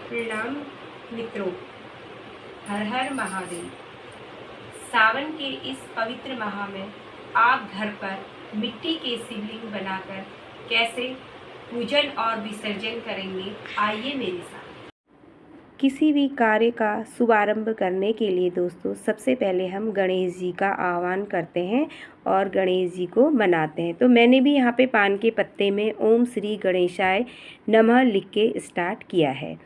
प्रणाम मित्रों, हर हर महादेव। सावन के इस पवित्र माह में आप घर पर मिट्टी के शिवलिंग बनाकर कैसे पूजन और विसर्जन करेंगे, आइए मेरे साथ। किसी भी कार्य का शुभारंभ करने के लिए दोस्तों सबसे पहले हम गणेश जी का आह्वान करते हैं और गणेश जी को मनाते हैं। तो मैंने भी यहाँ पे पान के पत्ते में ओम श्री गणेशाय नमः लिख के स्टार्ट किया है।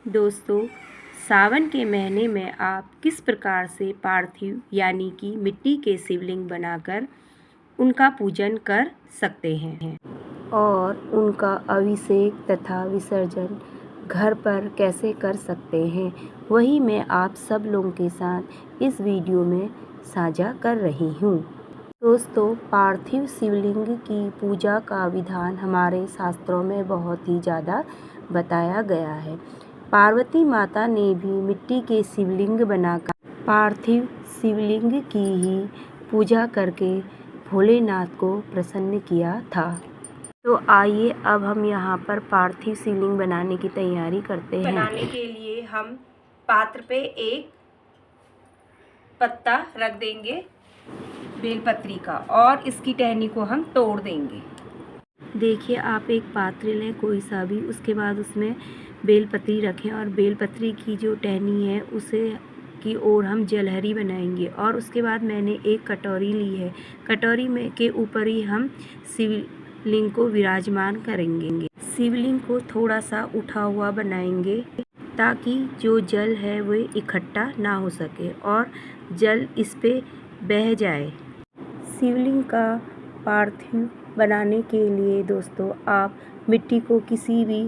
दोस्तों, सावन के महीने में आप किस प्रकार से पार्थिव यानी कि मिट्टी के शिवलिंग बनाकर उनका पूजन कर सकते हैं और उनका अभिषेक तथा विसर्जन घर पर कैसे कर सकते हैं, वही मैं आप सब लोगों के साथ इस वीडियो में साझा कर रही हूँ। दोस्तों, पार्थिव शिवलिंग की पूजा का विधान हमारे शास्त्रों में बहुत ही ज़्यादा बताया गया है। पार्वती माता ने भी मिट्टी के शिवलिंग बनाकर पार्थिव शिवलिंग की ही पूजा करके भोलेनाथ को प्रसन्न किया था। तो आइए अब हम यहाँ पर पार्थिव शिवलिंग बनाने की तैयारी करते हैं। बनाने के लिए हम पात्र पे एक पत्ता रख देंगे बेलपत्री का और इसकी टहनी को हम तोड़ देंगे। देखिए, आप एक पात्र लें कोई सा भी, उसके बाद उसमें बेलपत्री रखें और बेलपत्री की जो टहनी है उसे की ओर हम जलहरी बनाएंगे और उसके बाद मैंने एक कटोरी ली है। कटोरी में के ऊपर ही हम शिवलिंग को विराजमान करेंगे। शिवलिंग को थोड़ा सा उठा हुआ बनाएंगे ताकि जो जल है वो इकट्ठा ना हो सके और जल इस पे बह जाए। शिवलिंग का पार्थिव बनाने के लिए दोस्तों आप मिट्टी को किसी भी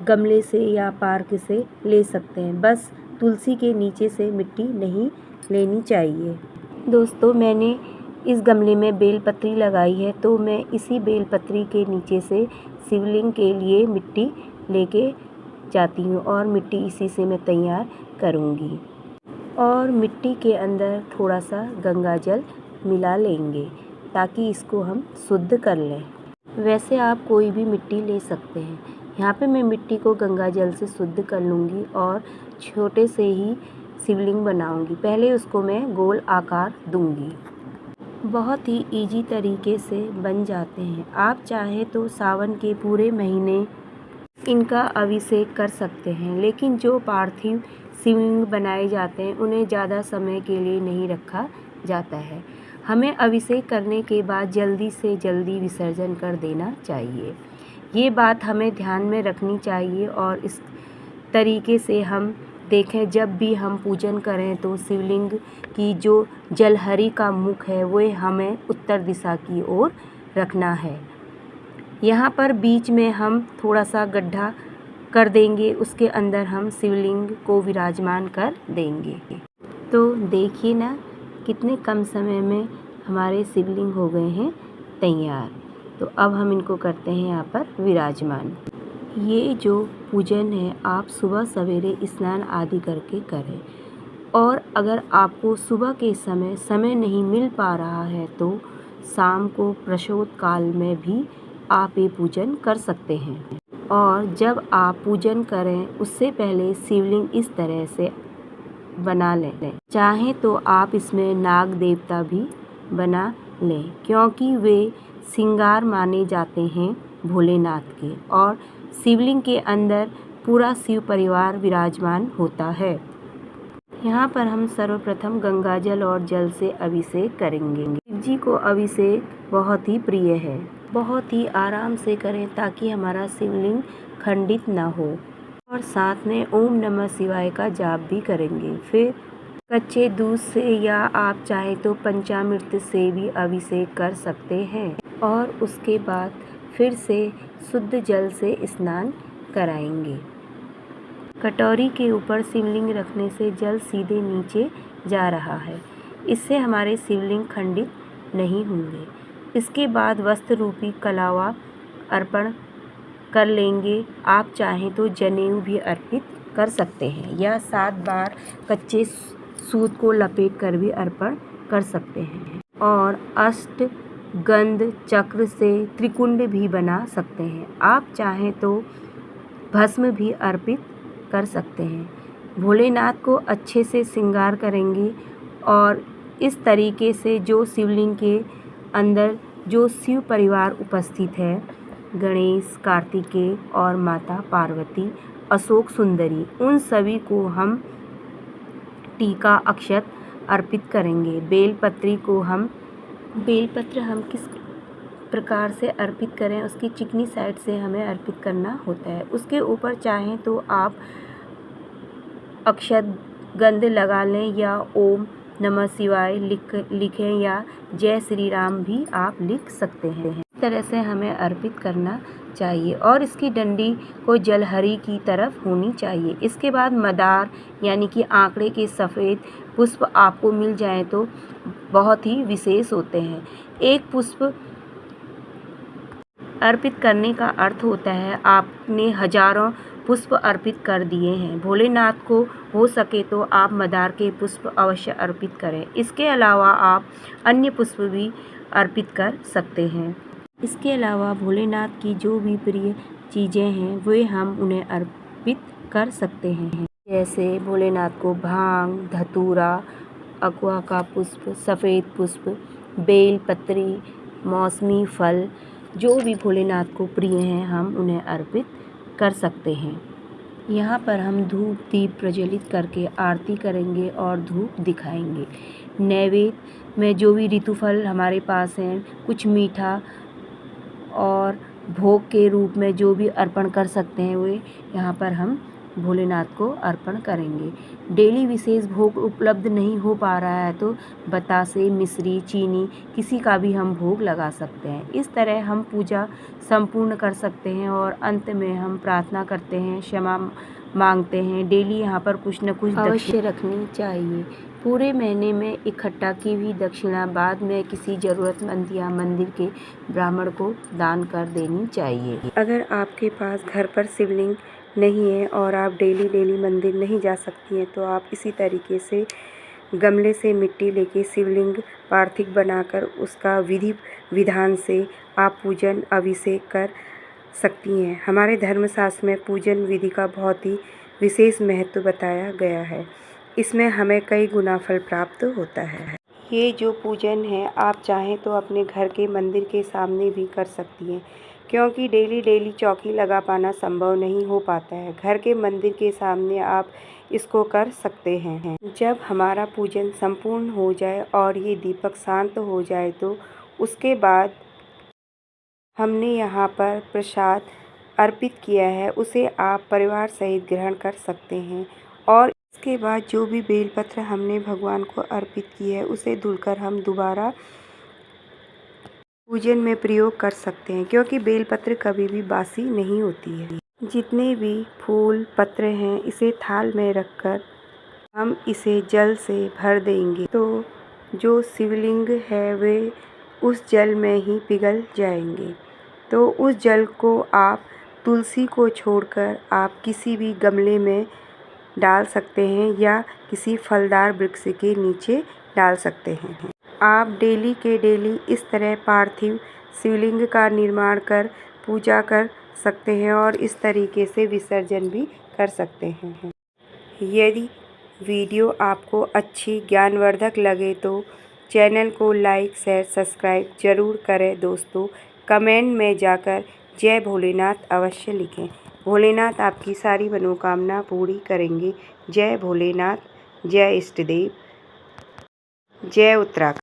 गमले से या पार्क से ले सकते हैं, बस तुलसी के नीचे से मिट्टी नहीं लेनी चाहिए। दोस्तों, मैंने इस गमले में बेलपत्री लगाई है तो मैं इसी बेलपत्री के नीचे से शिवलिंग के लिए मिट्टी लेके जाती हूँ और मिट्टी इसी से मैं तैयार करूँगी और मिट्टी के अंदर थोड़ा सा गंगा जल मिला लेंगे ताकि इसको हम शुद्ध कर लें। वैसे आप कोई भी मिट्टी ले सकते हैं। यहाँ पे मैं मिट्टी को गंगा जल से शुद्ध कर लूँगी और छोटे से ही शिवलिंग बनाऊँगी। पहले उसको मैं गोल आकार दूँगी। बहुत ही इजी तरीके से बन जाते हैं। आप चाहे तो सावन के पूरे महीने इनका अभिषेक कर सकते हैं, लेकिन जो पार्थिव शिवलिंग बनाए जाते हैं उन्हें ज़्यादा समय के लिए नहीं रखा जाता है। हमें अभिषेक करने के बाद जल्दी से जल्दी विसर्जन कर देना चाहिए। ये बात हमें ध्यान में रखनी चाहिए और इस तरीके से हम देखें जब भी हम पूजन करें तो शिवलिंग की जो जलहरी का मुख है वो हमें उत्तर दिशा की ओर रखना है। यहाँ पर बीच में हम थोड़ा सा गड्ढा कर देंगे, उसके अंदर हम शिवलिंग को विराजमान कर देंगे। तो देखिए ना, कितने कम समय में हमारे शिवलिंग हो गए हैं तैयार। तो अब हम इनको करते हैं यहाँ पर विराजमान। ये जो पूजन है आप सुबह सवेरे स्नान आदि करके करें और अगर आपको सुबह के समय नहीं मिल पा रहा है तो शाम को प्रदोष काल में भी आप ये पूजन कर सकते हैं। और जब आप पूजन करें उससे पहले शिवलिंग इस तरह से बना लें। चाहे तो आप इसमें नाग देवता भी बना लें क्योंकि वे श्रृंगार माने जाते हैं भोलेनाथ के और शिवलिंग के अंदर पूरा शिव परिवार विराजमान होता है। यहाँ पर हम सर्वप्रथम गंगा जल और जल से अभिषेक करेंगे। शिव जी को अभिषेक बहुत ही प्रिय है। बहुत ही आराम से करें ताकि हमारा शिवलिंग खंडित ना हो और साथ में ओम नमः शिवाय का जाप भी करेंगे। फिर कच्चे दूध से या आप चाहे तो पंचामृत से भी अभिषेक कर सकते हैं और उसके बाद फिर से शुद्ध जल से स्नान कराएंगे। कटोरी के ऊपर शिवलिंग रखने से जल सीधे नीचे जा रहा है, इससे हमारे शिवलिंग खंडित नहीं होंगे। इसके बाद वस्त्र रूपी कलावा अर्पण कर लेंगे। आप चाहें तो जनेऊ भी अर्पित कर सकते हैं या 7 बार कच्चे सूत को लपेट कर भी अर्पण कर सकते हैं और अष्ट गंध चक्र से त्रिकुंड भी बना सकते हैं। आप चाहें तो भस्म भी अर्पित कर सकते हैं। भोलेनाथ को अच्छे से श्रृंगार करेंगे और इस तरीके से जो शिवलिंग के अंदर जो शिव परिवार उपस्थित है, गणेश, कार्तिकेय और माता पार्वती, अशोक सुंदरी, उन सभी को हम टीका अक्षत अर्पित करेंगे। बेलपत्र हम किस प्रकार से अर्पित करें, उसकी चिकनी साइड से हमें अर्पित करना होता है। उसके ऊपर चाहें तो आप अक्षत गंध लगा लें या ओम नमः शिवाय लिखें या जय श्री राम भी आप लिख सकते हैं। इस तरह से हमें अर्पित करना चाहिए और इसकी डंडी को जलहरी की तरफ होनी चाहिए। इसके बाद मदार यानी कि आंकड़े के सफ़ेद पुष्प आपको मिल जाए तो बहुत ही विशेष होते हैं। एक पुष्प अर्पित करने का अर्थ होता है आपने हजारों पुष्प अर्पित कर दिए हैं। भोलेनाथ को हो सके तो आप मदार के पुष्प अवश्य अर्पित करें। इसके अलावा आप अन्य पुष्प भी अर्पित कर सकते हैं। इसके अलावा भोलेनाथ की जो भी प्रिय चीज़ें हैं वे हम उन्हें अर्पित कर सकते हैं, जैसे भोलेनाथ को भांग, धतूरा, अकुआ का पुष्प, सफ़ेद पुष्प, बेल पत्री, मौसमी फल, जो भी भोलेनाथ को प्रिय हैं हम उन्हें अर्पित कर सकते हैं। यहाँ पर हम धूप दीप प्रज्वलित करके आरती करेंगे और धूप दिखाएंगे। नैवेद्य में जो भी ऋतुफल हमारे पास हैं, कुछ मीठा और भोग के रूप में जो भी अर्पण कर सकते हैं वे यहाँ पर हम भोलेनाथ को अर्पण करेंगे। डेली विशेष भोग उपलब्ध नहीं हो पा रहा है तो बतासे, मिश्री, चीनी किसी का भी हम भोग लगा सकते हैं। इस तरह हम पूजा संपूर्ण कर सकते हैं और अंत में हम प्रार्थना करते हैं, क्षमा मांगते हैं। डेली यहाँ पर कुछ न कुछ अवश्य रखनी चाहिए। पूरे महीने में इकट्ठा की हुई दक्षिणा बाद में किसी ज़रूरतमंद या मंदिर के ब्राह्मण को दान कर देनी चाहिए। अगर आपके पास घर पर शिवलिंग नहीं है और आप डेली मंदिर नहीं जा सकती हैं तो आप इसी तरीके से गमले से मिट्टी लेके शिवलिंग पार्थिव बनाकर उसका विधि विधान से आप पूजन अभिषेक कर सकती हैं। हमारे धर्मशास्त्र में पूजन विधि का बहुत ही विशेष महत्व बताया गया है। इसमें हमें कई गुना फल प्राप्त होता है। ये जो पूजन है आप चाहें तो अपने घर के मंदिर के सामने भी कर सकती हैं, क्योंकि डेली चौकी लगा पाना संभव नहीं हो पाता है। घर के मंदिर के सामने आप इसको कर सकते हैं। जब हमारा पूजन संपूर्ण हो जाए और ये दीपक शांत हो जाए तो उसके बाद हमने यहाँ पर प्रसाद अर्पित किया है उसे आप परिवार सहित ग्रहण कर सकते हैं और इसके बाद जो भी बेलपत्र हमने भगवान को अर्पित की है उसे धुलकर हम दोबारा पूजन में प्रयोग कर सकते हैं, क्योंकि बेलपत्र कभी भी बासी नहीं होती है। जितने भी फूल पत्र हैं इसे थाल में रखकर हम इसे जल से भर देंगे तो जो शिवलिंग है वे उस जल में ही पिघल जाएंगे। तो उस जल को आप तुलसी को छोड़कर आप किसी भी गमले में डाल सकते हैं या किसी फलदार वृक्ष के नीचे डाल सकते हैं। आप डेली इस तरह पार्थिव शिवलिंग का निर्माण कर पूजा कर सकते हैं और इस तरीके से विसर्जन भी कर सकते हैं। यदि वीडियो आपको अच्छी ज्ञानवर्धक लगे तो चैनल को लाइक शेयर सब्सक्राइब ज़रूर करें दोस्तों। कमेंट में जाकर जय भोलेनाथ अवश्य लिखें। भोलेनाथ आपकी सारी मनोकामना पूरी करेंगे। जय भोलेनाथ, जय इष्ट देव, जय उत्तराखंड।